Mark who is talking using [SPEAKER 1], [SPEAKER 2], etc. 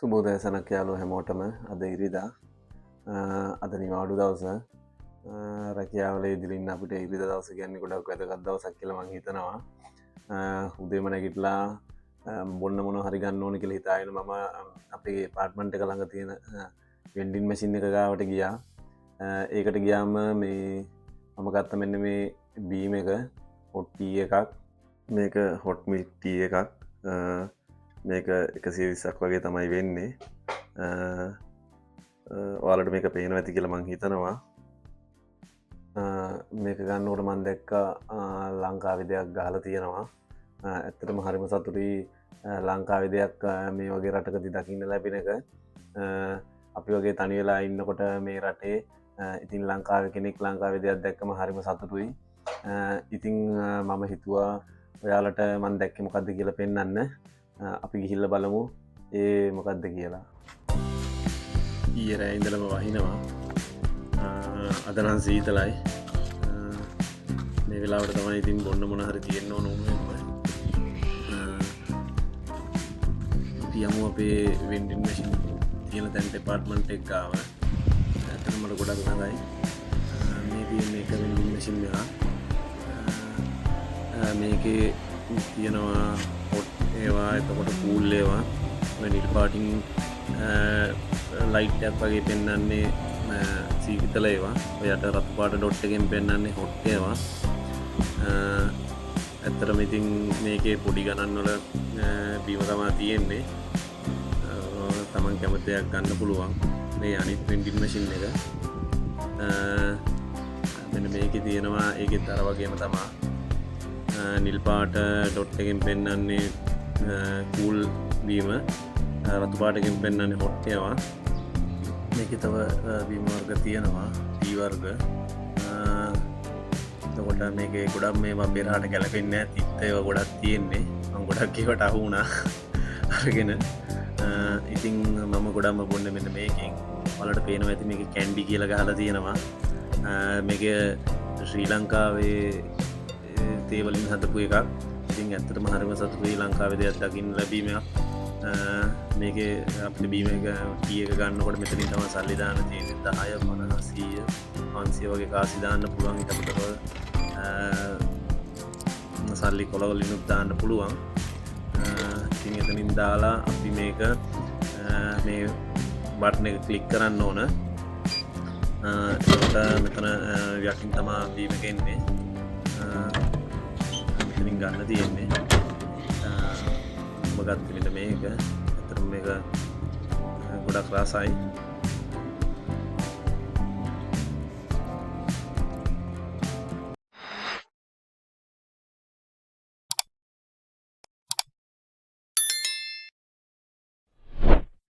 [SPEAKER 1] සුබෝදයසනක් යාලු හැමෝටම අද ඉරිදා අද නිවාඩු දවස රැකියාවලේ දිලින් අපිට ඉරිද දවස ගැන්න ගොඩක් වැදගත් දවසක් කියලා මං හිතනවා. උදේම නැගිටලා බොන්න මොන හරි ගන්න ඕන කියලා හිතාගෙන මම අපේ පාර්ට්මන්ට් එක ළඟ තියෙන වෙන්ඩින් මැෂින් එක ගාවට ගියා. ඒකට ගියාම මේ මම ගත්ත මෙන්න මේ බීම එක හොට් ටී එකක්. මේක හොට් මිල්ක් ටී එකක්. මේක 120ක් වගේ තමයි වෙන්නේ. ඔයාලට මේක පේනවා ඇති කියලා මං හිතනවා. මේක ගන්නකොට මම දැක්කා ලංකාවේ දෙයක් ගහලා තියෙනවා. ඇත්තටම හරිම සතුටුයි ලංකාවේ දෙයක් මේ වගේ රටකදී දකින්න ලැබෙන එක. අපි වගේ තනි වෙලා ඉන්නකොට මේ රටේ ඉතින් ලංකාවේ කෙනෙක් ලංකාවේ දෙයක් දැක්කම හරිම සතුටුයි. ඉතින් මම හිතුවා ඔයාලට මම දැක්කේ මොකද්ද කියලා පෙන්වන්න. අපි ගිහිල්ල බලමු ඒ මොකක්ද කියලා. ඊයේ රෑ ඉඳලම වහිනවා. අද නම් සීතලයි. මේ වෙලාවට තමයි ඉතින් බොන්න මොන හරි තියෙන්න ඕන උණුවෙන්ම. අපි යමු අපේ වෙන්ඩින් මැෂින් තියෙන තැන් ඩිපාර්ට්මන්ට් එක ගාව. ඇත්තටම මට ගොඩක් ළඟයි. මේ තියෙන එක වෙන්ඩින් මැෂින් එක. මේකේ තියෙනවා ඒවා එතකොට කූල් ඒවා නිල් පාටින් ලයිට් එකක් වගේ පෙන්වන්නේ සීතල ඒවා. ඔයාට රතු පාට ඩොට් එකෙන් පෙන්වන්නේ හොට් ඒවා. ඇත්තටම ඉතින් මේකේ පොඩි ගණන් වල බීම තමයි තියෙන්නේ. තමන් කැමති දෙයක් ගන්න පුළුවන්. මේ අනිත් වෙන්ඩින් මැෂින් එක. මෙන්න මේකේ තියෙනවා ඒකෙත් අර වගේම තමයි. නිල් පාට ඩොට් එකෙන් පෙන්වන්නේ කූල් බීම, රතු පාටකින් පෙන්වන්නේ හොට් ඒවා. මේකේ තව බීම වර්ග තියෙනවා, ටී වර්ග. එතකොට මේකේ ගොඩක් මේවා පෙරහට ගැලපෙන්නේ නැහැ. තිත්ත ඒවා ගොඩක් තියෙන්නේ. මම ගොඩක් ඒවට අහු වුණා අරගෙන. ඉතින් මම ගොඩක්ම බොන්නේ මෙන්න මේකෙන්. ඔයාලට පේනවා ඇති මේකේ කැන්ඩි කියලා ගහලා තියෙනවා. මේක ශ්‍රී ලංකාවේ තේ වලින් හදපු එකක්. ඉතින් ඇත්තටම හරිම සතුටුයි ලංකාවේ දෙයක් දකින්න ලැබීමක්. මේකේ අපිට බීම එක ටී එක ගන්නකොට මෙතනින් තමයි සල්ලි දාන්න තියෙන්නේ. 10 50 100 500 වගේ කාසි දාන්න පුළුවන්. ඊට අමතරව සල්ලි කොළ වලිනුත් දාන්න පුළුවන්. ඉතින් එතනින් දාලා අපි මේක මේ බටන් එක ක්ලික් කරන්න ඕන. එතකොට මෙතන යකින් තමයි බීම එක එන්නේ. මෙතනින් ගන්න තියෙන්නේ. ඔබ ගත්ත මෙන්න මේක. ඇත්තටම මේක ගොඩක් රසයි.